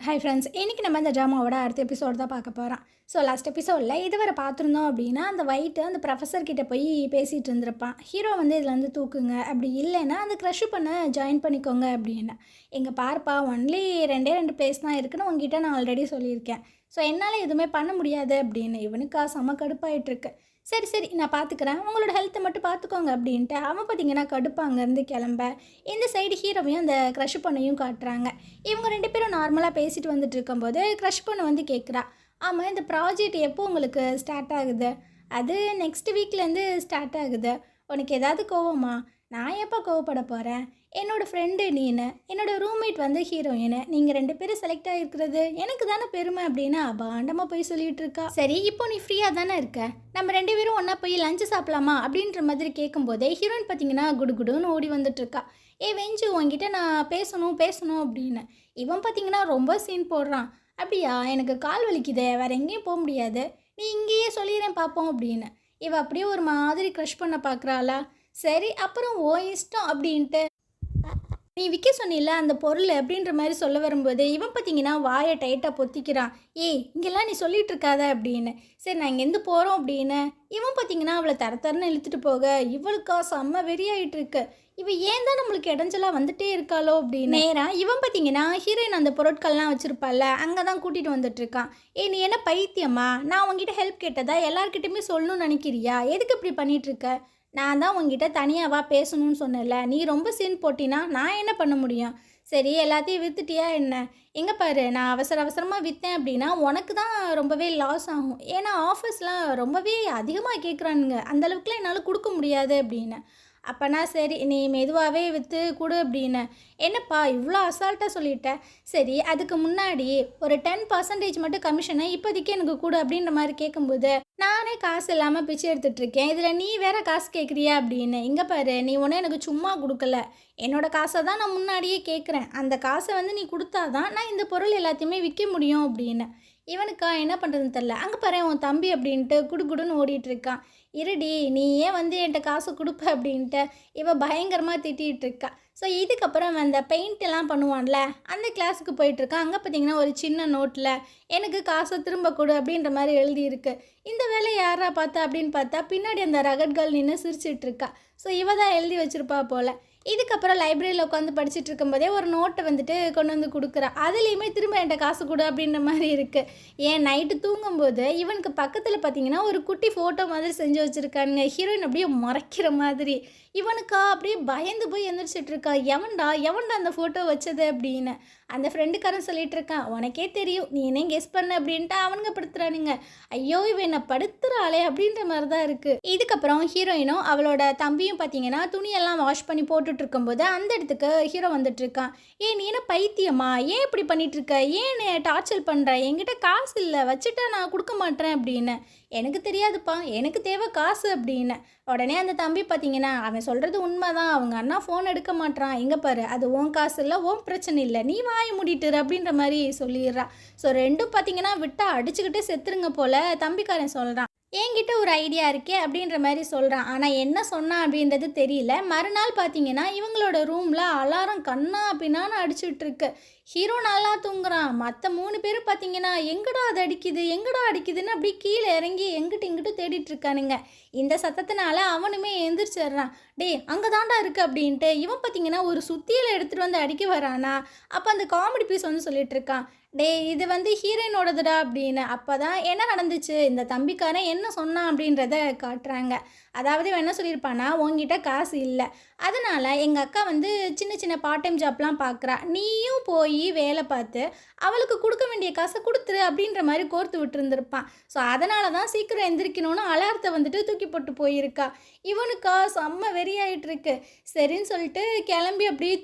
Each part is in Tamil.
ஹாய் ஃப்ரெண்ட்ஸ், இன்றைக்கி நம்ம இந்த ட்ராமாவோட அடுத்த எபிசோடு தான் பார்க்க போகிறோம். ஸோ லாஸ்ட் எபிசோடில் இதுவரை பார்த்துருந்தோம் அப்படின்னா, அந்த ஒயிட்டு அந்த ப்ரொஃபஸர் கிட்டே போய் பேசிகிட்டு இருந்திருப்பான். ஹீரோ வந்து இதில் வந்து தூக்குங்க, அப்படி இல்லைன்னா அந்த க்ரஷ் பண்ண ஜாயின் பண்ணிக்கோங்க அப்படின்னு. எங்கே பார்ப்பா, ஒன்லி ரெண்டு பிளேஸ் தான் இருக்குன்னு உங்ககிட்ட நான் ஆல்ரெடி சொல்லியிருக்கேன். ஸோ என்னால் எதுவுமே பண்ண முடியாது அப்படின்னு. இவனுக்கா செம கடுப்பாயிட்ருக்கு. சரி சரி நான் பார்த்துக்கிறேன், உங்களோட ஹெல்த்தை மட்டும் பார்த்துக்கோங்க அப்படின்ட்டு அவன் பார்த்திங்கன்னா கடுப்பு அங்கேருந்து கிளம்ப. இந்த சைடு ஹீரோவையும் அந்த க்ரஷ் பண்ணையும் காட்டுறாங்க. இவங்க 2 பேரும் நார்மலாக பேசிட்டு வந்துட்டு இருக்கும்போது க்ரஷ் பண்ண வந்து கேட்குறா, ஆமாம் இந்த ப்ராஜெக்ட் எப்போ உங்களுக்கு ஸ்டார்ட் ஆகுது? அது நெக்ஸ்ட் வீக்லேருந்து ஸ்டார்ட் ஆகுது. உனக்கு ஏதாவது கோவமா? நான் எப்போ கோவப்பட போகிறேன்? என்னோடய ஃப்ரெண்டு நீனு, என்னோடய ரூம்மேட் வந்து ஹீரோயினு, நீங்கள் 2 பேரும் செலக்ட் ஆகிருக்கிறது எனக்கு தானே பெருமை அப்படின்னு அபாண்டமாக போய் சொல்லிகிட்டு இருக்கா. சரி இப்போ நீ ஃப்ரீயாக தானே இருக்க, நம்ம 2 பேரும் ஒன்றா போய் லஞ்சு சாப்பிடலாமா அப்படின்ற மாதிரி கேட்கும்போதே ஹீரோயின் பார்த்தீங்கன்னா குடுகுடுன்னு ஓடி வந்துட்டுருக்கா. வெஞ்சு உங்ககிட்ட நான் பேசணும் அப்படின்னு. இவன் பார்த்தீங்கன்னா ரொம்ப சீன் போடுறான். அப்படியா, எனக்கு கால் வலிக்குதே, வேறு எங்கேயும் போக முடியாது, நீ இங்கேயே சொல்லிடுறேன் பார்ப்போம் அப்படின்னு. இவன் அப்படியே ஒரு மாதிரி க்ரஷ் பண்ண பார்க்குறாளா. சரி அப்புறம் ஓ இஷ்டம் அப்படின்ட்டு நீ விற்க சொன்னில்ல அந்த பொருள் அப்படின்ற மாதிரி சொல்ல வரும்போது இவன் பார்த்தீங்கன்னா வாயை டைட்டாக பொத்திக்கிறான். இங்கெல்லாம் நீ சொல்லிட்டு இருக்காத அப்படின்னு. சரி நான் இங்கேருந்து போகிறோம் அப்படின்னு. இவன் பார்த்தீங்கன்னா அவளை தரன்னு இழுத்துட்டு போக இவளுக்கா செம்ம வெறியாயிட்டு இருக்கு. இவன் ஏன் தான் நம்மளுக்கு இடைஞ்சலாக வந்துட்டே இருக்காளோ அப்படின்னு நேராக இவன் பார்த்தீங்கன்னா ஹீரோயின் அந்த பொருட்கள்லாம் வச்சுருப்பாள்ல அங்கே தான் கூட்டிகிட்டு வந்துட்டுருக்கான். நீ என்ன பைத்தியமா? நான் உங்ககிட்ட ஹெல்ப் கேட்டதா எல்லார்கிட்டையுமே சொல்லணும்னு நினைக்கிறியா? எதுக்கு இப்படி பண்ணிகிட்ருக்க? நான் தான் உங்ககிட்ட தனியாவா பேசணும்னு சொன்னேன்ல, நீ ரொம்ப சீன் போட்டினா நான் என்ன பண்ண முடியும்? சரி எல்லாத்தையும் விற்றுட்டியா என்ன? எங்கே பாரு, நான் அவசரமாக விற்றேன் அப்படின்னா உனக்கு தான் ரொம்பவே லாஸ் ஆகும். ஏன்னா ஆஃபர்ஸ்லாம் ரொம்பவே அதிகமாக கேட்குறானுங்க, அந்தளவுக்குலாம் என்னால் கொடுக்க முடியாது அப்படின்னு. அப்போனா சரி நீ மெதுவாகவே விற்று கொடு அப்படின்னு. என்னப்பா இவ்வளோ அசால்ட்டாக சொல்லிட்டேன். சரி அதுக்கு முன்னாடி ஒரு 10% மட்டும் கமிஷனை இப்போதைக்கு எனக்கு கொடு அப்படின்ற மாதிரி கேட்கும்போது நானே காசு இல்லாமல் பிச்சை எடுத்துகிட்ருக்கேன், இதில் நீ வேற காசு கேட்குறியா அப்படின்னு. இங்கே பாரு, நீ ஒன்றும் எனக்கு சும்மா கொடுக்கல, என்னோட காசை தான் நான் முன்னாடியே கேட்குறேன். அந்த காசை வந்து நீ கொடுத்தாதான் நான் இந்த பொருள் எல்லாத்தையுமே விற்க முடியும் அப்படின்னு. இவனுக்கா என்ன பண்ணுறதுன்னு தெரில. அங்கே பாரு உன் தம்பி அப்படின்ட்டு குடுகுடுன்னு ஓடிட்டுருக்கான். இருடி நீ ஏன் வந்து என்கிட்ட காசு கொடுப்ப அப்படின்ட்டு இவன் பயங்கரமாக திட்டிகிட்டு இருக்கா. ஸோ இதுக்கப்புறம் அந்த பெயிண்ட்டெல்லாம் பண்ணுவான்ல அந்த கிளாஸுக்கு போயிட்டுருக்கான். அங்கே பார்த்தீங்கன்னா ஒரு சின்ன நோட்டில் எனக்கு காசை திரும்ப கொடு அப்படின்ற மாதிரி எழுதியிருக்கு. இந்த வேலை யாரா பார்த்தா அப்படின்னு பார்த்தா பின்னாடி அந்த ரகட்கள் நின்று சிரிச்சிட்ருக்கா. ஸோ இவ தான் எழுதி வச்சுருப்பா போல். இதுக்கப்புறம் லைப்ரரியில் உட்காந்து படிச்சுட்டு இருக்கும்போதே ஒரு நோட்டை வந்துட்டு கொண்டு வந்து கொடுக்குறா. அதுலேயுமே திரும்ப என்கிட்ட காசு கொடு அப்படின்ற மாதிரி இருக்குது. நைட்டு தூங்கும்போது இவனுக்கு பக்கத்தில் பார்த்தீங்கன்னா ஒரு குட்டி ஃபோட்டோ மாதிரி செஞ்சு வச்சுருக்கானுங்க, ஹீரோயின் அப்படியே மறைக்கிற மாதிரி. இவனுக்கா அப்படியே பயந்து போய் எந்திரிச்சிட்ருக்கா. எவன்டா அந்த ஃபோட்டோ வச்சது அப்படின்னு. அந்த ஃப்ரெண்டுக்காரன் சொல்லிட்டு இருக்கான், உனக்கே தெரியும் நீ என்ன கெஸ் பண்ண அப்படின்ட்டு அவனுங்க படுத்துறானுங்க. ஐயோ இவன் என்ன படுத்துறாளே அப்படின்ற மாதிரி தான் இருக்குது. இதுக்கப்புறம் ஹீரோயினும் அவளோட தம்பியும் பார்த்தீங்கன்னா துணியெல்லாம் வாஷ் பண்ணி போட்டுட்டு இருக்கும்போது அந்த இடத்துக்கு ஹீரோ வந்துட்டுருக்கான். நீ என்ன பைத்தியமா? ஏன் இப்படி பண்ணிகிட்ருக்க? ஏன் டார்ச்சர் பண்ணுற? என்கிட்ட காசு இல்லை, வச்சுட்டா நான் கொடுக்க மாட்டேன் அப்படின்னு. எனக்கு தெரியாதுப்பா, எனக்கு தேவை காசு அப்படின்னு. உடனே அந்த தம்பி பார்த்தீங்கன்னா அவன் சொல்கிறது உண்மை தான், அவங்க அண்ணா ஃபோன் எடுக்க மாட்டான். எங்கே பாரு, அது உன் காசு இல்லை, உன் பிரச்சனை இல்லை, நீ வாயை மூடிட்டுரு அப்படின்ற மாதிரி சொல்லிடுறான். ஸோ ரெண்டும் பார்த்தீங்கன்னா விட்டால் அடிச்சுக்கிட்டே செத்துருங்க போல் தம்பிக்காரன் சொல்கிறான். என்கிட்ட ஒரு ஐடியா இருக்கே அப்படின்ற மாதிரி சொல்கிறான். ஆனால் என்ன சொன்னான் அப்படின்றது தெரியல. மறுநாள் பார்த்தீங்கன்னா இவங்களோட ரூமில் அலாரம் கண்ணா பின்னான்னு அடிச்சுட்ருக்கு. ஹீரோ நல்லா தூங்குறான். மற்ற 3 பேரும் பார்த்தீங்கன்னா எங்கடா அது அடிக்குதுன்னு அப்படி கீழே இறங்கி இங்கிட்டு தேடிட்டு இருக்கானுங்க. இந்த சத்தத்தினால அவனுமே எந்திரிச்சிட்றான். அங்கே தாண்டா இருக்குது அப்படின்ட்டு. இவன் பார்த்தீங்கன்னா ஒரு சுத்தியில் எடுத்துகிட்டு வந்து அடிக்க வரானா. அப்போ அந்த காமெடி பீஸ் வந்து சொல்லிட்டு இருக்கான், இது வந்து ஹீரோயினோடதுடா அப்படின்னு. அப்போ தான் என்ன நடந்துச்சு, இந்த தம்பிக்காரன் என்ன சொன்னான் அப்படின்றத காட்டுறாங்க. அதாவது என்ன சொல்லியிருப்பானா, உங்ககிட்ட காசு இல்லை, அதனால் எங்கள் அக்கா வந்து சின்ன பார்ட் டைம் ஜாப்லாம் பார்க்குறா, நீயும் போய் வேலை பார்த்து அவளுக்கு கொடுக்க வேண்டிய காசை கொடுத்துரு அப்படின்ற மாதிரி கோர்த்து விட்டுருந்துருப்பான். ஸோ அதனால தான் சீக்கிரம் எந்திரிக்கணும்னு அலாரத்தை வந்துட்டு தூக்கி போட்டு போயிருக்கா. இவனுக்கா செம்ம வெறியாயிட்டுருக்கு. சரின்னு சொல்லிட்டு கிளம்பி அப்படியே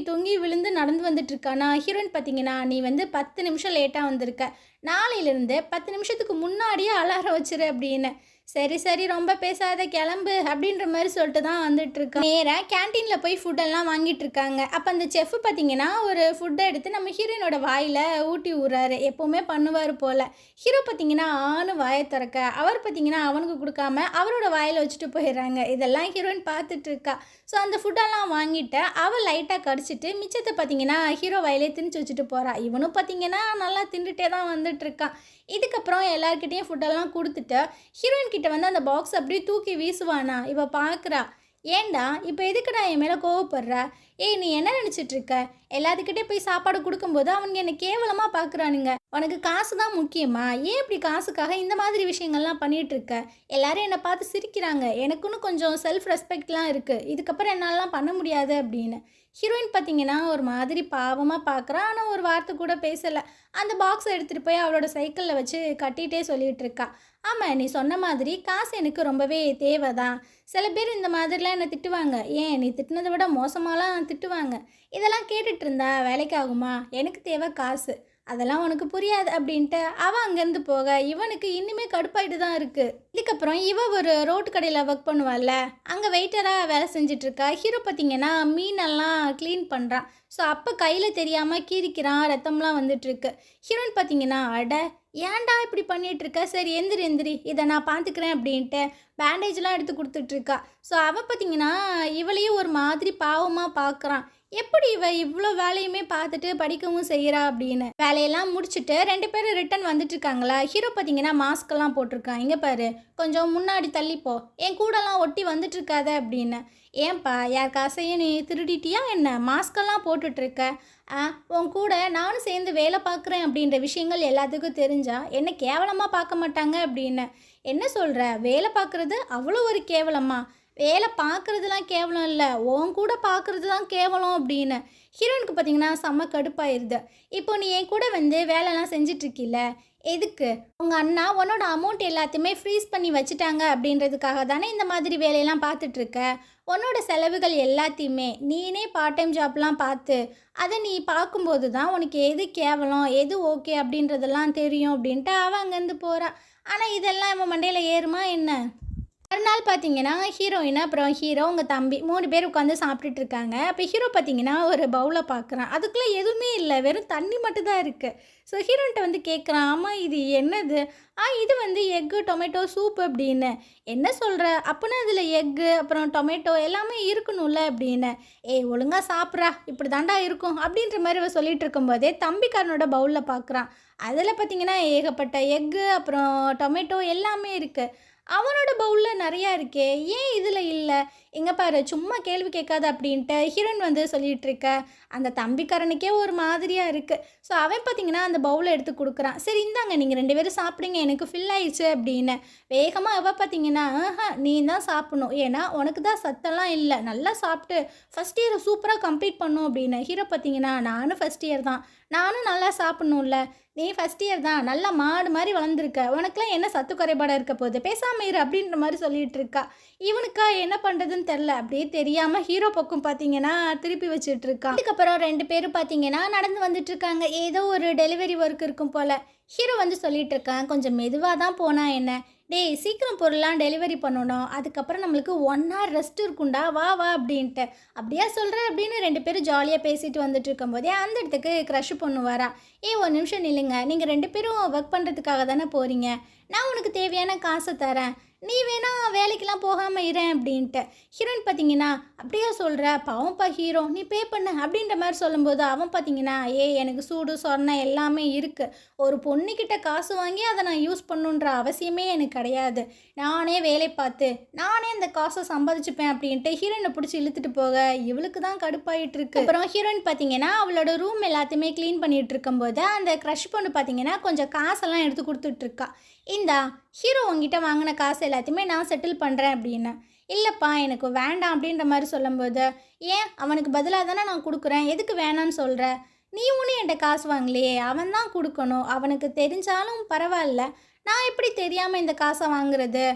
தூங்கி விழுந்து நடந்து வந்துட்டுருக்கா. நான் ஹீரோயின் பார்த்தீங்கன்னா நீ வந்து 10 நிமிஷம் லேட்டாக வந்திருக்க, நாளையிலேருந்து 10 நிமிஷத்துக்கு முன்னாடியே அலாரம் வச்சிரு அப்படின்னு. சரி சரி ரொம்ப பேசாத கிளம்பு அப்படின்ற மாதிரி சொல்லிட்டு தான் வந்துட்டு இருக்கான். நேராக கேன்டீனில் போய் ஃபுட்டெல்லாம் வாங்கிட்டு இருக்காங்க. அப்போ அந்த செஃப் பார்த்தீங்கன்னா ஒரு ஃபுட்டை எடுத்து நம்ம ஹீரோயினோட வாயில் ஊட்டி விட்றாரு. எப்போவுமே பண்ணுவார் போல். ஹீரோ பார்த்தீங்கன்னா ஆணு வாயை திறக்க அவர் பார்த்தீங்கன்னா அவனுக்கு கொடுக்காம அவரோட வாயில் வச்சுட்டு போயிடுறாங்க. இதெல்லாம் ஹீரோயின் பார்த்துட்டு இருக்கா. ஸோ அந்த ஃபுட்டெல்லாம் வாங்கிட்டு அவள் லைட்டாக கடிச்சிட்டு மிச்சத்தை பார்த்தீங்கன்னா ஹீரோ வாயிலே திணிச்சு வச்சுட்டு போகிறா. இவனும் பார்த்தீங்கன்னா நல்லா தின்னுட்டே தான் வந்துட்டு இருக்கான். இதுக்கப்புறம் எல்லாருக்கிட்டேயும் ஃபுட்டெல்லாம் கொடுத்துட்டு ஹீரோயின் கிட்ட வந்து அந்த பாக்ஸ் அப்படியே தூக்கி வீசுவானா. இவ பார்க்குறா. ஏன்டா இப்போ எதுக்குடா என் மேலே கோவப்படுற? ஏய் நீ என்ன நினச்சிட்டு இருக்க? எல்லாத்துக்கிட்டே போய் சாப்பாடு கொடுக்கும்போது அவனுங்க என்னை கேவலமாக பார்க்குறானுங்க. உனக்கு காசு தான் முக்கியமா? ஏன் இப்படி காசுக்காக இந்த மாதிரி விஷயங்கள்லாம் பண்ணிகிட்டு இருக்க? எல்லாரும் என்னை பார்த்து சிரிக்கிறாங்க. எனக்குன்னு கொஞ்சம் செல்ஃப் ரெஸ்பெக்ட்லாம் இருக்குது. இதுக்கப்புறம் என்னாலலாம் பண்ண முடியாது அப்படின்னு. ஹீரோயின் பார்த்தீங்கன்னா ஒரு மாதிரி பாவமாக பார்க்குறா. ஆனால் ஒரு வார்த்தை கூட பேசலை. அந்த பாக்ஸை எடுத்துகிட்டு போய் அவளோட சைக்கிளில் வச்சு கட்டிகிட்டே சொல்லிகிட்டு இருக்கா. ஆமாம், நீ சொன்ன மாதிரி காசு எனக்கு ரொம்பவே தேவை தான். சில பேர் இந்த மாதிரிலாம் என்னை திட்டுவாங்க. ஏன் நீ திட்டினதை விட மோசமாலாம் திட்டுவாங்க. இதெல்லாம் கேட்டுட்டு இருந்தா வேலைக்கு ஆகுமா? எனக்கு தேவை காசு. அதெல்லாம் உனக்கு புரியாது அப்படின்ட்டு அவள் அங்கேருந்து போக இவனுக்கு இன்னுமே கடுப்பாயிட்டு தான் இருக்குது. இதுக்கப்புறம் ஒரு ரோட்டு கடையில் ஒர்க் பண்ணுவாள்ல, அங்கே வெயிட்டராக வேலை செஞ்சிட்ருக்கா. ஹீரோ பார்த்தீங்கன்னா மீனெல்லாம் க்ளீன் பண்ணுறான். ஸோ அப்போ கையில் தெரியாமல் கீறிக்கிறான், ரத்தம்லாம் வந்துட்டுருக்கு. ஹீரோயின் பார்த்தீங்கன்னா அட ஏன்டா இப்படி பண்ணிகிட்ருக்க, சரி எந்திரி இதை நான் பார்த்துக்கிறேன் அப்படின்ட்டு பேண்டேஜ்லாம் எடுத்து கொடுத்துட்ருக்கா. ஸோ அவள் பார்த்தீங்கன்னா இவளையும் ஒரு மாதிரி பாவமாக பார்க்குறான். எப்படி இவ இவ்வளோ வேலையுமே பார்த்துட்டு படிக்கவும் செய்கிறா அப்படின்னு. வேலையெல்லாம் முடிச்சுட்டு 2 பேரும் ரிட்டன் வந்துட்டு இருக்காங்களா. ஹீரோ பார்த்தீங்கன்னா மாஸ்க்கெல்லாம் போட்டிருக்கான். இங்கே பாரு கொஞ்சம் முன்னாடி தள்ளிப்போ, என் கூடலாம் ஒட்டி வந்துட்டு இருக்காத அப்படின்னு. ஏன்பா யார் காசையும் நீ திருடிட்டியா என்ன? மாஸ்கெல்லாம் போட்டுட்ருக்க. உன் கூட நானும் சேர்ந்து வேலை பார்க்குறேன் அப்படின்ற விஷயங்கள் எல்லாத்துக்கும் தெரிஞ்சா என்ன கேவலமாக பார்க்க மாட்டாங்க அப்படின்னு. என்ன சொல்கிற? வேலை பார்க்குறது அவ்வளோ ஒரு கேவலமா? வேலை பார்க்குறதுலாம் கேவலம் இல்லை, உன் கூட பார்க்குறது தான் கேவலம் அப்படின்னு. ஹீரோனுக்கு பார்த்தீங்கன்னா செம்ம கடுப்பாயிருது. இப்போ நீ என் கூட வந்து வேலைலாம் செஞ்சிட்ருக்கில்ல, எதுக்கு? உங்கள் அண்ணா உன்னோட அமௌண்ட் எல்லாத்தையுமே ஃப்ரீஸ் பண்ணி வச்சுட்டாங்க அப்படின்றதுக்காக தானே இந்த மாதிரி வேலையெல்லாம் பார்த்துட்ருக்க. உன்னோட செலவுகள் எல்லாத்தையுமே நீனே பார்ட் டைம் ஜாப்லாம் பார்த்து அதை நீ பார்க்கும்போது தான் உனக்கு எது கேவலம் எது ஓகே அப்படின்றதெல்லாம் தெரியும் அப்படின்ட்டு அவன் அங்கேருந்து போகிறா. ஆனால் இதெல்லாம் இவன் மண்டையில் ஏறுமா என்ன? மறுநாள் பார்த்தீங்கன்னா ஹீரோயின் அப்புறம் ஹீரோ உங்கள் தம்பி 3 பேர் உட்காந்து சாப்பிட்டுட்டு இருக்காங்க. அப்போ ஹீரோ பார்த்தீங்கன்னா ஒரு பவுலை பார்க்குறான். அதுக்குள்ளே எதுவுமே இல்லை, வெறும் தண்ணி மட்டும்தான் இருக்குது. ஸோ ஹீரோன்ட்ட வந்து கேட்குறான், ஆமாம் இது என்னது? இது வந்து எக்கு டொமேட்டோ சூப் அப்படின்னு. என்ன சொல்கிற? அப்படின்னா அதில் எக்கு அப்புறம் டொமேட்டோ எல்லாமே இருக்கணும்ல அப்படின்னு. ஏய் ஒழுங்காக சாப்பிட்றா, இப்படி தாண்டா இருக்கும் அப்படின்ற மாதிரி அவள் சொல்லிட்டு இருக்கும்போதே தம்பிக்காரனோட பவுலில் பார்க்குறான். அதில் பார்த்தீங்கன்னா ஏகப்பட்ட எக்கு அப்புறம் டொமேட்டோ எல்லாமே இருக்குது. அவனோட பவுலில் நிறையா இருக்கே, ஏன் இதில் இல்லை? எங்கே பாரு சும்மா கேள்வி கேட்காத அப்படின்ட்டு ஹீரோயின் வந்து சொல்லிகிட்டு இருக்க. அந்த தம்பிக்காரனுக்கே ஒரு மாதிரியாக இருக்குது. ஸோ அவன் பார்த்தீங்கன்னா அந்த பவுலை எடுத்து கொடுக்குறான். சரி இந்தாங்க நீங்கள் 2 பேரும் சாப்பிடுங்க, எனக்கு ஃபில் ஆயிடுச்சு அப்படின்னு. வேகமாக அவள் பார்த்தீங்கன்னா நீ தான் சாப்பிடணும், ஏன்னா உனக்கு தான் சத்தெல்லாம் இல்லை, நல்லா சாப்பிட்டு ஃபஸ்ட் இயரை சூப்பராக கம்ப்ளீட் பண்ணும் அப்படின்னு. ஹீரோ பார்த்தீங்கன்னா நானும் ஃபஸ்ட் இயர் தான், நானும் நல்லா சாப்பிட்ணும்ல. நீ ஃபஸ்ட் இயர் தான், நல்லா மாடு மாதிரி வளர்ந்துருக்க, உனக்குலாம் என்ன சத்து குறைபாடாக இருக்க போகுது, பேசாமல் இரு அப்படின்ற மாதிரி சொல்லிகிட்டு இருக்கா. இவனுக்கா என்ன பண்ணுறதுன்னு தெரில, அப்படியே தெரியாமல் ஹீரோ பக்கம் பார்த்தீங்கன்னா திருப்பி வச்சுட்டு இருக்கான். அதுக்கப்புறம் 2 பேரும் பார்த்தீங்கன்னா நடந்து வந்துட்டு இருக்காங்க. ஏதோ ஒரு டெலிவரி ஒர்க் இருக்கும் போல். ஹீரோ வந்து சொல்லிட்டு இருக்கான், கொஞ்சம் மெதுவாக தான் போனால் என்ன, டேய் சீக்கிரம் பொருள்லாம் டெலிவரி பண்ணணும், அதுக்கப்புறம் நம்மளுக்கு 1 hour ரெஸ்ட் இருக்குண்டா, வா வா அப்படின்ட்டு. அப்படியா சொல்கிற அப்படின்னு 2 பேரும் ஜாலியாக பேசிட்டு வந்துட்டு இருக்கும்போதே அந்த இடத்துக்கு க்ரஷ் பொண்ணு வரா. ஒரு நிமிஷம் நில்லுங்க, நீங்கள் 2 பேரும் ஒர்க் பண்ணுறதுக்காக தானே போகிறீங்க, நான் உனக்கு தேவையான காசை தரேன், நீ வேணா வேலைக்கெல்லாம் போகாமல் இரேன் அப்படின்ட்டு. ஹீரோயின் பார்த்தீங்கன்னா அப்படியே சொல்கிற, பாவம்ப்பா ஹீரோ நீ பே பண்ண அப்படின்ற மாதிரி சொல்லும்போது அவன் பார்த்தீங்கன்னா எனக்கு சூடு சொரணை எல்லாமே இருக்குது, ஒரு பொண்ணுக்கிட்ட காசு வாங்கி அதை நான் யூஸ் பண்ணுன்ற அவசியமே எனக்கு கிடையாது, நானே வேலை பார்த்து நானே அந்த காசை சம்பாதிச்சுப்பேன் அப்படின்ட்டு ஹீரோயினை பிடிச்சி இழுத்துட்டு போக இவளுக்கு தான் கடுப்பாயிட்டு இருக்கு. அப்புறம் ஹீரோயின் பார்த்தீங்கன்னா அவளோட ரூம் எல்லாத்தையுமே க்ளீன் பண்ணிட்டு இருக்கும்போது அந்த க்ரஷ் பொண்ணு பார்த்தீங்கன்னா கொஞ்சம் காசெல்லாம் எடுத்து கொடுத்துட்ருக்கா. இந்தா ஹீரோ உங்ககிட்ட வாங்கின காசு எல்லாத்தையுமே நான் செட்டில் பண்ணுறேன் அப்படின்னு. இல்லைப்பா எனக்கு வேண்டாம் அப்படின்ற மாதிரி சொல்லும்போது, ஏன் அவனுக்கு பதிலாக தானே நான் கொடுக்குறேன், எதுக்கு வேணான்னு சொல்கிற? நீ ஒன்றும் என்கிட்ட காசு வாங்கலையே, அவன் தான் கொடுக்கணும், அவனுக்கு தெரிஞ்சாலும் பரவாயில்ல, நான் எப்படி தெரியாமல் இந்த காசை வாங்குறது,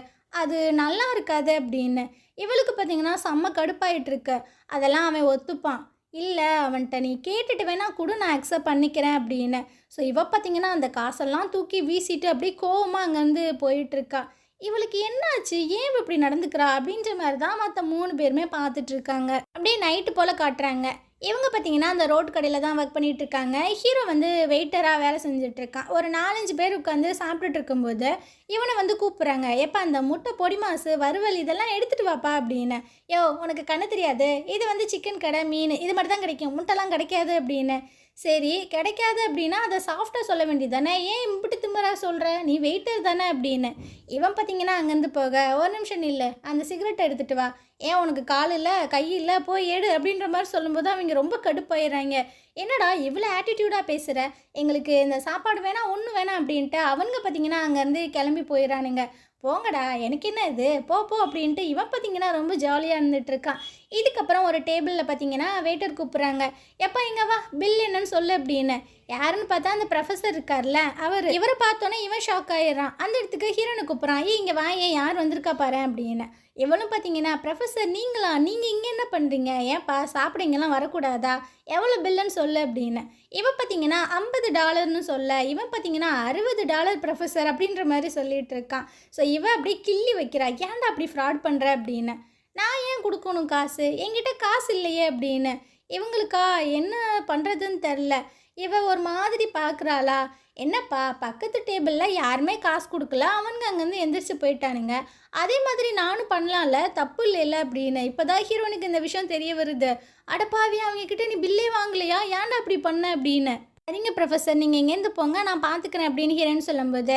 அது நல்லா இருக்காது அப்படின்னு. இவளுக்கு பார்த்தீங்கன்னா செம்ம கடுப்பாயிட்டுருக்கு. அதெல்லாம் அவன் ஒத்துப்பான். இல்லை அவன்கிட்ட நீ கேட்டுட்டு வேணா கூட நான் அக்செப்ட் பண்ணிக்கிறேன் அப்படின்னு. ஸோ இவ பார்த்தீங்கன்னா அந்த காசெல்லாம் தூக்கி வீசிட்டு அப்படியே கோவமாக அங்கேருந்து போயிட்டுருக்கா. இவளுக்கு என்னாச்சு? ஏன் இவ இப்படி நடந்துக்கிறா? அப்படின்ற மாரி தான் மத்த 3 பேருமே பார்த்துட்ருக்காங்க. அப்படியே நைட்டு போல காட்டுறாங்க. இவங்க பார்த்தீங்கன்னா, அந்த ரோட்டு கடையில தான் ஒர்க் பண்ணிட்டு இருக்காங்க. ஹீரோ வந்து வெயிட்டரா வேலை செஞ்சுட்டு இருக்கான். ஒரு 4, 5 பேர் உட்காந்து சாப்பிட்டுட்டு இருக்கும்போது, இவன வந்து கூப்பிடுறாங்க. "ஏப்பா அந்த முட்டை பொடி மாசு, வறுவல் இதெல்லாம் எடுத்துட்டு வாப்பா" அப்படின்னு. "யோவ் உனக்கு கண்ணு தெரியாது? இது வந்து சிக்கன் கடை, மீன் இது மட்டும் தான் கிடைக்கும். முட்டைலாம் கிடைக்காது" அப்படின்னு. சரி கிடைக்காது அப்படின்னா, அத சாஃப்ட்டா சொல்ல வேண்டியது தானே? ஏன் இம்புட்டு திமிரா சொல்ற? நீ வெயிட்டர் தானே அப்படின்னு. இவன் பார்த்தீங்கன்னா அங்கேருந்து போக, "ஒரு நிமிஷம் நில்லு. அந்த சிகரெட்ட எடுத்துட்டு வா. ஏன் உனக்கு கால் இல்ல, கை இல்ல, போய் எடு" அப்படின்ற மாரி சொல்லும்போது அவங்க ரொம்ப கடுப்பாயிர்றாங்க. "என்னடா இவ்வளோ ஆட்டிட்யூடா பேசுற? எங்களுக்கு இந்த சாப்பாடு வேணாம், ஒண்ணும் வேணாம்" அப்படின்ட்டு அவனுங்க பார்த்தீங்கன்னா அங்கேருந்து கிளம்பி போயிர்றானுங்க. "போங்கடா எனக்கு என்ன இது? போ போ" அப்படின்ட்டு இவன் பார்த்தீங்கன்னா ரொம்ப ஜாலியா இருந்துட்டு இருக்கான். இதுக்கப்புறம் ஒரு டேபிள்ல பார்த்தீங்கன்னா வெயிட்டர் கூப்பிடுறாங்க. "எப்பா இங்க வா, பில் என்னன்னு சொல்லு" அப்படின்னு. யாருன்னு பார்த்தா அந்த ப்ரொஃபசர் இருக்கார்ல அவரு. இவர பார்த்தோன்னே இவன் ஷாக் ஆயிடுறான். அந்த இடத்துக்கு ஹீரோனை கூப்பிட்றான். "ஏய் இங்க வாயேன், யார் வந்திருக்கா பாரேன்" அப்படின்னு. இவளும் பார்த்தீங்கன்னா, "ப்ரொஃபசர் நீங்களா? நீங்க இங்க என்ன பண்றீங்க? ஏன்பா சாப்பிட இங்கலாம் வரக்கூடாதா? எவ்வளோ பில்லுன்னு சொல்லு" அப்படின்னு. இவன் பார்த்தீங்கன்னா $50ன்னு சொல்ல, இவன் பார்த்தீங்கன்னா $60 ப்ரொஃபசர் அப்படின்ற மாரி சொல்லிட்டு இருக்கான். ஸோ இவ அப்படியே கிள்ளி வைக்கிறா. "ஏன்டா அப்படி ஃப்ராட் பண்ற" அப்படின்னு. "நான் ஏன் குடுக்கணும் காசு? என்கிட்ட காசு இல்லையே" அப்படின்னு. இவங்களுக்கா என்ன பண்ணுறதுன்னு தெரில. இவ ஒரு மாதிரி பார்க்குறாளா? "என்னப்பா பக்கத்து டேபிளில் யாருமே காசு குடுக்கல. அவனுங்க அங்கேருந்து எந்திரிச்சு போயிட்டானுங்க. அதே மாதிரி நானும் பண்ணலாம்ல, தப்பு இல்லைல்ல" அப்படின்னு. இப்போ தான் ஹீரோனுக்கு இந்த விஷயம் தெரிய வருது. "அடப்பாவி அவங்கக்கிட்ட நீ பில்லே வாங்கலையா? ஏன்டா அப்படி பண்ண" அப்படின்னு. "சரிங்க ப்ரொஃபசர் நீங்கள் இங்கேருந்து போங்க, நான் பார்த்துக்கிறேன்" அப்படின்னு ஹீரோன்னு சொல்லும்போது,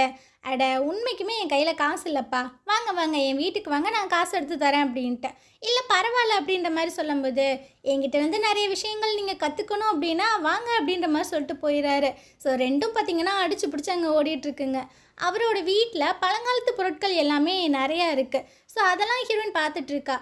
"அட உண்மைக்குமே என் கையில் காசு இல்லைப்பா. வாங்க வாங்க என் வீட்டுக்கு வாங்க, நான் காசு எடுத்து தரேன்" அப்படின்ட்டு. "இல்லை பரவாயில்ல" அப்படின்ற மாதிரி சொல்லும்போது, "என்கிட்ட வந்து நிறைய விஷயங்கள் நீங்கள் கற்றுக்கணும் அப்படின்னா வாங்க" அப்படின்ற மாதிரி சொல்லிட்டு போயிடுறாரு. ஸோ ரெண்டும் பார்த்தீங்கன்னா அடிச்சு பிடிச்சி அங்கே ஓடிட்டுருக்குங்க. அவரோட வீட்டில் பழங்காலத்து பொருட்கள் எல்லாமே நிறையா இருக்குது. ஸோ அதெல்லாம் ஹீரோயின் பார்த்துட்ருக்கா.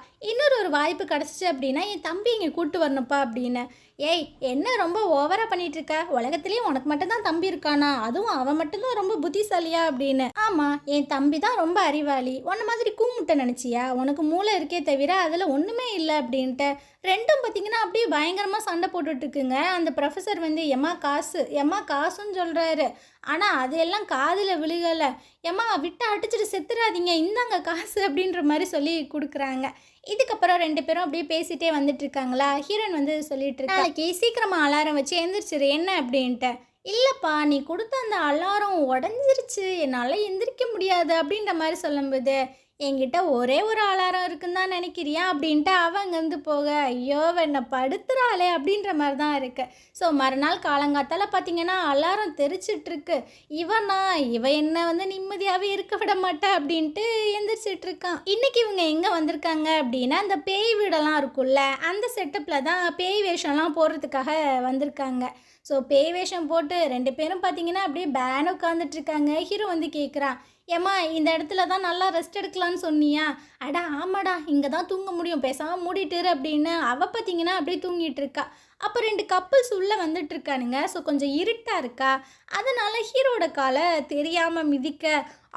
ஒரு வாய்ப்பு கிடச்சிச்சு அப்படின்னா என் தம்பி இங்கே கூட்டு வரணுப்பா அப்படின்னு. "ஏய் என்ன ரொம்ப ஓவராக பண்ணிகிட்ருக்க? உலகத்துலேயே உனக்கு மட்டும்தான் தம்பி இருக்கானா? அதுவும் அவன் மட்டும்தான் ரொம்ப புத்திசாலியா" அப்படின்னு. "ஆமாம் என் தம்பி தான் ரொம்ப அறிவாளி. உன்ன மாதிரி கூமுட்டை நினச்சியா? உனக்கு மூளை இருக்கே தவிர அதில் ஒன்றுமே இல்லை" அப்படின்ட்டு. ரெண்டும் பார்த்தீங்கன்னா அப்படியே பயங்கரமாக சண்டை போட்டுட்ருக்குங்க. அந்த ப்ரொஃபஸர் வந்து "எம்மா காசு, எம்மா காசுன்னு" சொல்கிறாரு. ஆனால் அதெல்லாம் காதில் விழுகலை. "எம்மா விட்டு அடிச்சுட்டு செத்துறாதீங்க, இந்தாங்க காசு" அப்படின்ற மாதிரி சொல்லி கொடுக்குறாங்க. இதுக்கப்புறம் 2 பேரும் அப்படியே பேசிகிட்டே வந்துட்டுருக்காங்களா, ஹீரோயின் வந்து சொல்லிட்டு இருக்கா, "நாளைக்கு சீக்கிரமாக அலாரம் வச்சு எந்திரிச்சிரு என்ன" அப்படின்ட்டு. "இல்லைப்பா நீ கொடுத்த அந்த அலாரம் உடஞ்சிருச்சு, என்னால் எந்திரிக்க முடியாது" அப்படின்ற மாதிரி சொல்லும்போது, "என்கிட்ட ஒரே ஒரு அலாரம் இருக்குன்னு தான் நினைக்கிறியா" அப்படின்ட்டு அவன் அங்கேருந்து போக, ஐயோ என்னை படுத்துறாளே அப்படின்ற மாதிரி தான் இருக்கு. ஸோ மறுநாள் காலங்காத்தால பார்த்தீங்கன்னா அலாரம் தெரிச்சிட்ருக்கு. இவ என்ன வந்து நிம்மதியாகவே இருக்க விட மாட்டா அப்படின்ட்டு எந்திரிச்சிட்டு இருக்கான். இன்னைக்கு இவங்க எங்கே வந்திருக்காங்க அப்படின்னா, அந்த பேய் வீடெல்லாம் இருக்கும்ல அந்த செட்டப்பில் தான் பேய் வேஷம்லாம் போடுறதுக்காக வந்திருக்காங்க. ஸோ பேய் வேஷம் போட்டு 2 பேரும் பார்த்தீங்கன்னா அப்படியே பேன் உட்காந்துட்ருக்காங்க. ஹீரோ வந்து கேட்குறான், "ஏம்மா இந்த இடத்துல தான் நல்லா ரெஸ்ட் எடுக்கலான்னு சொன்னியா?" "அட ஆமாடா இங்கே தான் தூங்க முடியும், பேசாமல் மூடிட்டு இரு" அப்படின்னு. அவள் பார்த்தீங்கன்னா அப்படியே தூங்கிட்டு இருக்கா. அப்போ 2 கப்புள்ஸ் உள்ளே வந்துட்டு இருக்கானுங்க. ஸோ கொஞ்சம் இருட்டாக இருக்கா, அதனால ஹீரோட காலை தெரியாமல் மிதிக்க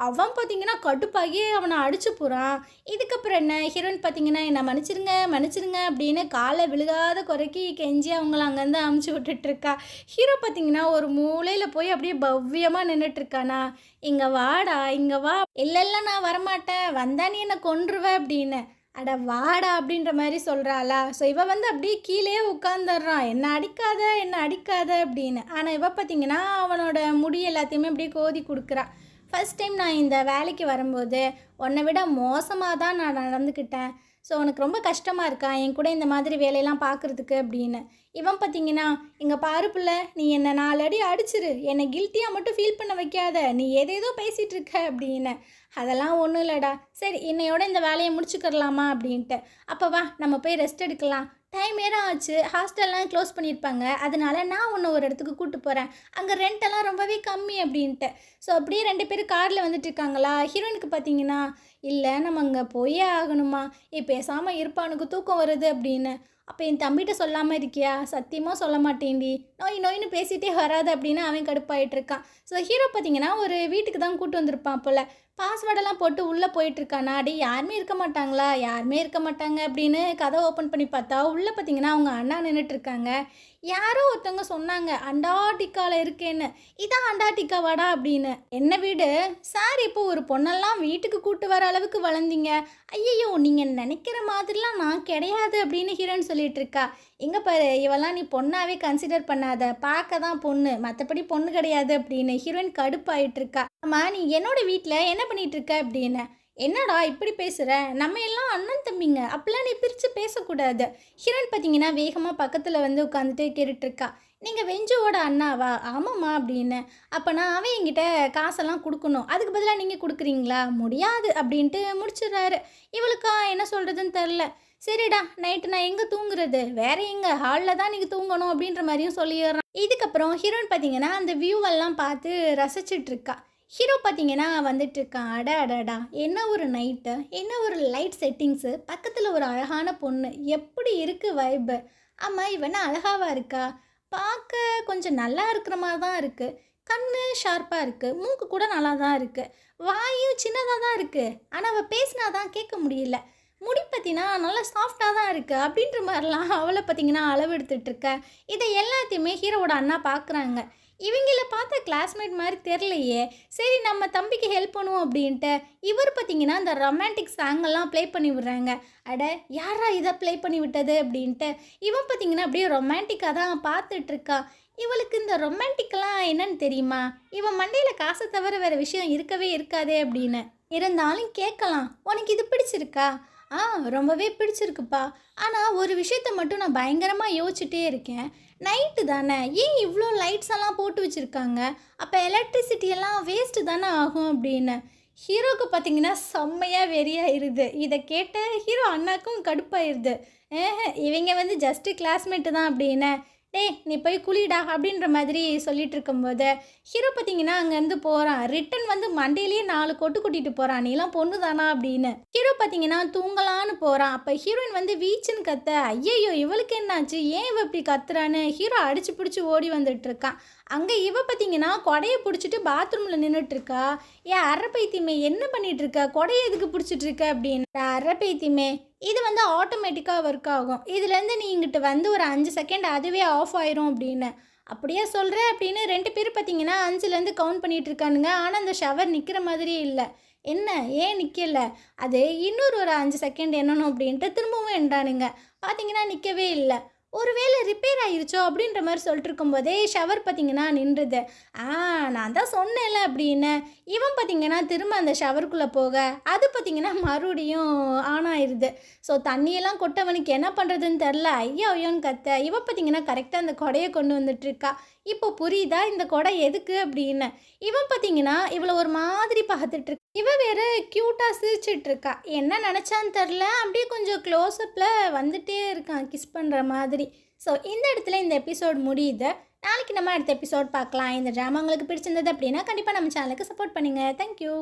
அவன் பார்த்தீங்கன்னா கடுப்பாகி அவனை அடிச்சு போகிறான். இதுக்கப்புறம் என்ன, ஹீரோயின் பார்த்தீங்கன்னா "என்னை மன்னிச்சிருங்க மன்னிச்சிருங்க" அப்படின்னு காலை விழுகாத குறைக்கி கெஞ்சி அவங்கள அங்கேருந்து அமுச்சு விட்டுட்ருக்கா. ஹீரோ பார்த்தீங்கன்னா ஒரு மூலையில் போய் அப்படியே பவ்யமாக நின்றுட்டுருக்கானா, "இங்கே வாடா இங்கே வா." "இல்லை இல்லை நான் வரமாட்டேன், வந்தா நீ என்னை கொன்றுவ" அப்படின்னு. "அட வாடா" அப்படின்ற மாதிரி சொல்கிறாளா. ஸோ இவ வந்து அப்படியே கீழே உட்காந்துடுறான், "என்ன அடிக்காத என்ன அடிக்காத" அப்படின்னு. ஆனால் இவ பார்த்தீங்கன்னா அவனோட முடி எல்லாத்தையுமே அப்படியே கோதி கொடுக்குறா. "ஃபர்ஸ்ட் டைம் நான் இந்த வேலைக்கு வரும்போது உன்னை விட மோசமாக தான் நான் நடந்துக்கிட்டேன். ஸோ உனக்கு ரொம்ப கஷ்டமாக இருக்கா என் கூட இந்த மாதிரி வேலையெல்லாம் பார்க்குறதுக்கு" அப்படின்னு. இவன் பார்த்தீங்கன்னா, "இங்கே பாரு புள்ள, நீ என்னை 4 அடி அடிச்சிரு, என்னை கில்ட்டியாக மட்டும் ஃபீல் பண்ண வைக்காத, நீ ஏதேதோ பேசிகிட்டு இருக்க" அப்படின்னு. "அதெல்லாம் ஒன்றும் இல்லைடா, சரி இன்னையோட இந்த வேலையை முடிச்சுக்கிறலாமா" அப்படின்ட்டு. "அப்போ வா நம்ம போய் ரெஸ்ட் எடுக்கலாம், டைம் நேரம் ஆச்சு, ஹாஸ்டல்லாம் க்ளோஸ் பண்ணியிருப்பாங்க, அதனால நான் உன்னை ஒரு இடத்துக்கு கூட்டு போகிறேன், அங்கே ரெண்டெல்லாம் ரொம்பவே கம்மி" அப்படின்ட்டு. ஸோ அப்படியே 2 பேரும் காரில் வந்துட்டு இருக்காங்களா. ஹீரோயினுக்கு பார்த்தீங்கன்னா, "இல்லை நம்ம அங்கே போயே ஆகணுமா, பேசாமல் இருப்பானுக்கு தூக்கம் வருது" அப்படின்னு. "அப்போ என் தம்பிகிட்ட சொல்லாமல் இருக்கியா?" "சத்தியமாக சொல்ல மாட்டேன்டி, நோய் நோயின்னு பேசிகிட்டே வராது" அப்படின்னு அவன் கடுப்பாயிட்டு இருக்கான். ஸோ ஹீரோ பார்த்தீங்கன்னா ஒரு வீட்டுக்கு தான் கூட்டு வந்திருப்பான் போல். பாஸ்வேர்டெல்லாம் போட்டு உள்ளே போயிட்டுருக்கானா, "டேய் யாருமே இருக்க மாட்டாங்களா? யாருமே இருக்க மாட்டாங்க" அப்படின்னு கதவை ஓப்பன் பண்ணி பார்த்தா, உள்ளே பார்த்தீங்கன்னா அவங்க அண்ணா நின்னுட்டுருக்காங்க. யாரோ ஒருத்தவங்க சொன்னாங்க, "அண்டார்டிகால இருக்கேன்னு." "இதான் அண்டார்டிகாவாடா?" அப்படின்னு. "என்ன வீடு? சார் இப்போ ஒரு பொண்ணெல்லாம் வீட்டுக்கு கூட்டு வர அளவுக்கு வளர்ந்தீங்க." "ஐயய்யோ! நீங்க நெனைக்கிற மாதிரிலாம் நான் கிடையாது." அப்படின்னு ஹீரோயின் சொல்லிட்டுருக்கா. "எங்க பாரு, இவளாம் நீ பொண்ணாவே கன்சிடர் பண்ணாத. பார்க்க தான் பொண்ணு. மத்தபடி பொண்ணு கிடையாது." அப்படின்னு ஹீரோயின் கடுப்பாயிட்டுருக்கா. "ஆமா, நீ என்னோட வீட்ல என்ன பண்ணிட்டுருக்க?" அப்படின்னு. "என்னடா இப்படி பேசுற? நம்ம எல்லாம் அண்ணன் தம்பிங்க. அப்பலாம் நீ பிரித்து பேசக்கூடாது." ஹீரோயின் பார்த்தீங்கன்னா வேகமாக பக்கத்தில் வந்து உட்காந்துட்டு கேட்டுட்ருக்கா. "நீங்கள் வெஞ்சுவோட அண்ணாவா?" "ஆமாம்மா." அப்படின்னு. "அப்போனா அவன் என்கிட்ட காசெல்லாம் கொடுக்கணும். அதுக்கு பதிலாக நீங்கள் கொடுக்குறீங்களா?" "முடியாது." அப்படின்ட்டு முடிச்சிடுறாரு. இவளுக்கா என்ன சொல்கிறதுன்னு தெரில. "சரிடா, நைட்டு நான் எங்கே தூங்குறது? வேற எங்கே? ஹாலில் தான் நீங்கள் தூங்கணும்." அப்படின்ற மாதிரியும் சொல்லிடுறான். இதுக்கப்புறம் ஹீரோயின் பார்த்தீங்கன்னா அந்த வியூவெல்லாம் பார்த்து ரசிச்சிட்ருக்கா. ஹீரோ பார்த்தீங்கன்னா வந்துட்டுருக்கான். அட அடடா! என்ன ஒரு நைட்டு, என்ன ஒரு லைட் செட்டிங்ஸு, பக்கத்தில் ஒரு அழகான பொண்ணு, எப்படி இருக்குது வைபு. ஆமாம், இவ என்ன அழகாவா இருக்கா? பார்க்க கொஞ்சம் நல்லா இருக்கிற மாதிரி தான் இருக்குது. கண்ணு ஷார்ப்பாக இருக்குது, மூக்கு கூட நல்லா தான் இருக்குது, வாயும் சின்னதாக தான் இருக்குது. ஆனால் அவள் பேசினா தான் கேட்க முடியல. முடி பார்த்தீங்கன்னா நல்லா சாஃப்டாக தான் இருக்குது அப்படின்ற மாதிரிலாம் அவளை பார்த்தீங்கன்னா அளவு எடுத்துகிட்ருக்க. இதை எல்லாத்தையுமே ஹீரோவோட அண்ணா பார்க்குறாங்க. இவங்கள பார்த்தா கிளாஸ்மேட் மாதிரி தெரிலையே, சரி நம்ம தம்பிக்கு ஹெல்ப் பண்ணுவோம் அப்படின்ட்டு இவர் பார்த்தீங்கன்னா இந்த ரொமான்டிக் சாங்கெல்லாம் ப்ளே பண்ணி விடுறாங்க. அட, யாரா இதை ப்ளே பண்ணி விட்டது அப்படின்ட்டு இவன் பார்த்தீங்கன்னா அப்படியே ரொமான்டிக்காக தான் பார்த்துட்ருக்கா. இவளுக்கு இந்த ரொமான்டிக்கெல்லாம் என்னன்னு தெரியுமா? இவன் மண்டையில் காசை தவிர வேறு விஷயம் இருக்கவே இருக்காதே அப்படின்னு. இருந்தாலும் கேட்கலாம், "உனக்கு இது பிடிச்சிருக்கா?" "ஆ, ரொம்பவே பிடிச்சிருக்குப்பா. ஆனால் ஒரு விஷயத்த மட்டும் நான் பயங்கரமாக யோசிச்சுட்டே இருக்கேன். நைட்டு தானே, ஏன் இவ்வளோ லைட்ஸ் எல்லாம் போட்டு வச்சுருக்காங்க? அப்போ எலக்ட்ரிசிட்டி எல்லாம் வேஸ்ட்டு தானே ஆகும்." அப்படின்னு. ஹீரோவுக்கு பார்த்தீங்கன்னா செம்மையாக வெறியாயிருது. இதை கேட்ட ஹீரோ அண்ணாக்கும் கடுப்பாயிருது. இவங்க வந்து ஜஸ்ட்டு கிளாஸ்மேட்டு தான் அப்படின்னு. "டேய் நீ போய் குளிடா" அப்படின்ற மாதிரி சொல்லிட்டு இருக்கும்போது ஹீரோ பார்த்தீங்கன்னா அங்கேருந்து போகிறான். ரிட்டன் வந்து மண்டையிலேயே 4 கொட்டு கொட்டிட்டு போகிறான். "நீலாம் பொண்ணு தானா?" அப்படின்னு. ஹீரோ பார்த்தீங்கன்னா தூங்கலான்னு போகிறான். அப்போ ஹீரோயின் வந்து வீச்சுன்னு கத்த, "ஐயையோ, இவளுக்கு என்னாச்சு? ஏன் இவ இப்படி கத்துறான்னு?" ஹீரோ அடிச்சு பிடிச்சி ஓடி வந்துட்டுருக்கான். அங்கே இவ பார்த்தீங்கன்னா கொடையை பிடிச்சிட்டு பாத்ரூமில் நின்றுட்டுருக்கா. "ஏன் அரை பைத்தியமே, என்ன பண்ணிகிட்ருக்க? கொடையை எதுக்கு பிடிச்சிட்ருக்க?" அப்படின்னு. "அரை பைத்தியமே, இது வந்து ஆட்டோமேட்டிக்காக ஒர்க் ஆகும். இதுலேருந்து நீ இங்கிட்டு வந்து ஒரு 5 செகண்ட் அதுவே ஆஃப் ஆயிரும்." அப்படின்னு. "அப்படியே சொல்கிற?" அப்படின்னு 2 பேர் பார்த்தீங்கன்னா 5லேருந்து கவுண்ட் பண்ணிகிட்டு இருக்கானுங்க. ஆனால் அந்த ஷவர் நிற்கிற மாதிரியே இல்லை. "என்ன, ஏன் நிற்கல?" "அது இன்னொரு ஒரு 5 செகண்ட் எண்ணணும்." அப்படின்ட்டு திரும்பவும் எண்றானுங்க. பார்த்தீங்கன்னா நிற்கவே இல்லை. ஒருவேளை ரிப்பேர் ஆயிருச்சோ அப்படின்ற மாதிரி சொல்லிட்டு இருக்கும்போதே ஷவர் பார்த்தீங்கன்னா நின்றுது. நான் தான் சொன்னேன்ல." அப்படின்னு இவன் பார்த்தீங்கன்னா திரும்ப அந்த ஷவருக்குள்ளே போக அது பார்த்தீங்கன்னா மறுபடியும் ஆன் ஆயிடுது. ஸோ தண்ணியெல்லாம் கொட்டவனுக்கு என்ன பண்ணுறதுன்னு தெரில. ஐயோ ஐயோன்னு கத்த இவ பார்த்தீங்கன்னா கரெக்டாக அந்த கொடையை கொண்டு வந்துட்டுருக்கா. இப்போ புரியுதா இந்த கொடை எதுக்கு அப்படின்னு. இவன் பார்த்தீங்கன்னா இவளை ஒரு மாதிரி பார்த்துட்ருக்கா. இவ வேற க்யூட்டாக சிரிச்சிட்ருக்கா. என்ன நினச்சான்னு தெரில, அப்படியே கொஞ்சம் க்ளோஸ்அப்பில் வந்துட்டே இருக்கான் கிஸ் பண்ணுற மாதிரி. ஸோ இந்த இடத்துல இந்த எபிசோட் முடியுது. நாளைக்கு நம்ம அடுத்த எபிசோட் பார்க்கலாம். இந்த ட்ராமா உங்களுக்கு பிடிச்சிருந்தது அப்படின்னா கண்டிப்பாக நம்ம சேனலுக்கு சப்போர்ட் பண்ணுங்கள். தேங்க்யூ.